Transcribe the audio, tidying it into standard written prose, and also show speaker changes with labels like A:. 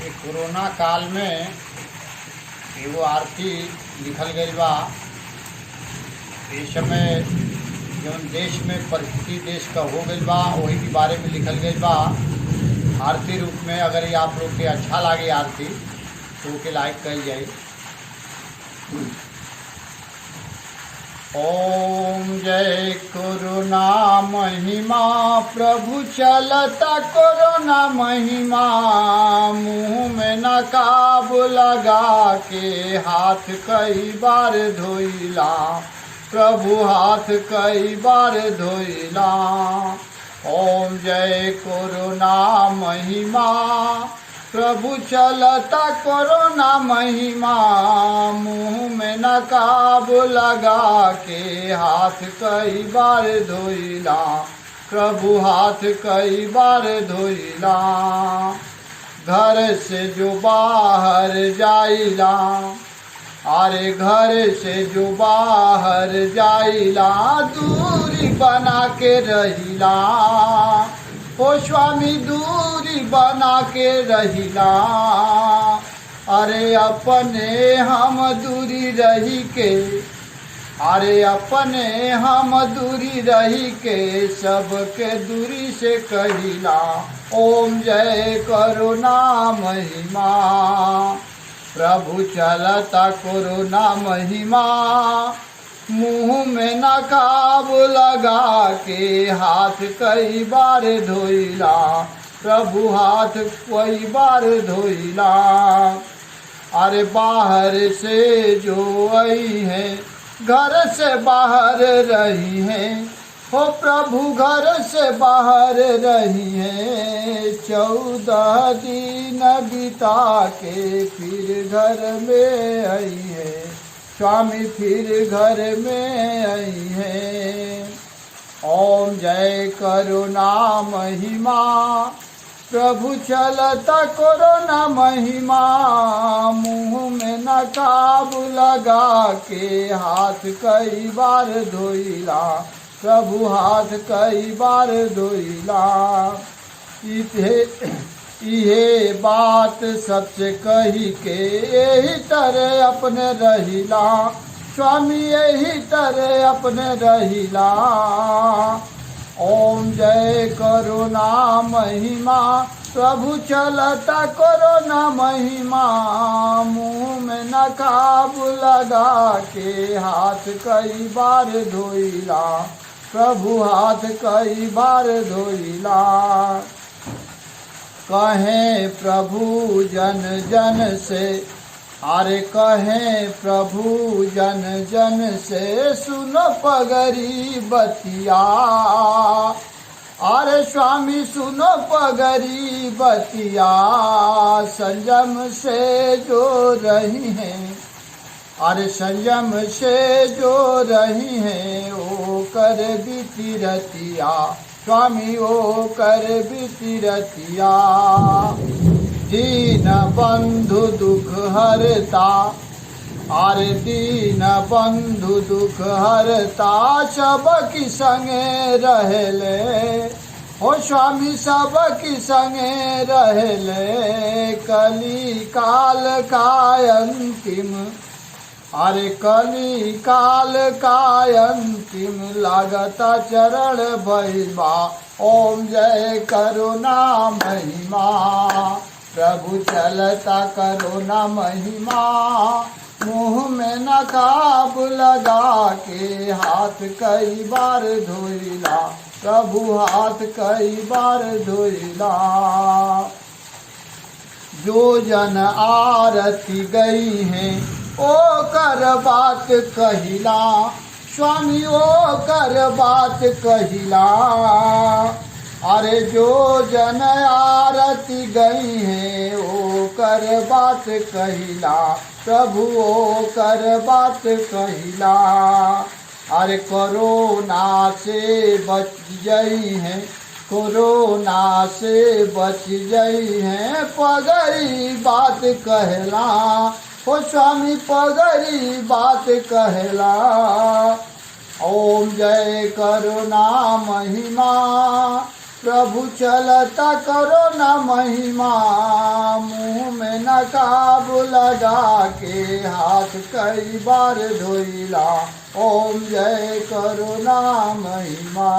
A: कि कोरोना काल में एगो आरती लिखल गईल बा। इस समय जौन देश में परिस्थिति देश का हो गईल बा वही के बारे में लिखल गईल बा आरती रूप में। अगर ये आप लोग के अच्छा लागे आरती तो ओके लाइक कल जाए। ओम जय कोरोना महिमा प्रभु चलता कोरोना महिमा, मुँह में नकाब लगा के हाथ कई बार धोइला, प्रभु हाथ कई बार धोइला। ओम जय कोरोना महिमा प्रभु चलता कोरोना महिमा, मुँह में नकाब लगा के हाथ कई बार धोइला, प्रभु हाथ कई बार धोइला। घर से जो बाहर जाइला, अरे घर से जो बाहर जाइला, दूरी बना के रहिला, ओ स्वामी दूरी बना के रहिला। अरे अपने हम दूरी रही के, अरे अपने हम दूरी रही के, सबके दूरी से कहिला। ओम जय कोरोना महिमा प्रभु चलता कोरोना महिमा, मुँह में नकाब लगा के हाथ कई बार धोइला, प्रभु हाथ कई बार धोइला। अरे बाहर से जो आई है घर से बाहर रही है, हो प्रभु घर से बाहर रही है, 14 दिन बिता के फिर घर में आई है, स्वामी फिर घर में आई है। ओम जय करुणा महिमा प्रभु चलता कोरोना महिमा, मुँह में नकाब लगा के हाथ कई बार धोइला, प्रभु हाथ कई बार धोइला। इहे बात सबसे कही के यही तरह अपने रहिला, स्वामी यही तरह अपने रहिला। ओम जय करुणा महिमा प्रभु चलता कोरोना महिमा, मुँह में नकाब लगा के हाथ कई बार धोइला, प्रभु हाथ कई बार धोइला। कहें प्रभु जन जन से, अरे कहें प्रभु जन जन से, सुनो पगरी बतिया, अरे स्वामी सुनो पगरी बतिया। संयम से जो रही हैं, अरे संयम से जो रही हैं, ओ कर बीती रतिया, स्वामी ओ कर बीती रतिया। दीन बंधु दुख हरता, अरे दीन बंधु दुख हरता, सबकी संगे रहले, ओ स्वामी सबकी संगे रहले। कली काल का अंतिम, अरे कली काल का अंतिम, लागता चरण भैबा। ओम जय करुणा महिमा प्रभु चलता करुणा महिमा, मुँह में नकाब लगा के हाथ कई बार धोइला, प्रभु हाथ कई बार धोइला। जो जन आरती गई हैं ओ कर बात कहिला, स्वामी ओ कर बात कहिला। अरे जो जन आरती गई हैं ओ कर बात कहिला, प्रभु ओ कर बात कहिला। अरे कोरोना से बच गई हैं, कोरोना से बच गई हैं, पगड़ी बात कहला, ओ स्वामी पगड़ी बात कहला। ओम जय करुणा महिमा प्रभु चलता करो न महिमा, मुँह में नकाब लगा के हाथ कई बार धोइला, ओम जय करो ना महिमा।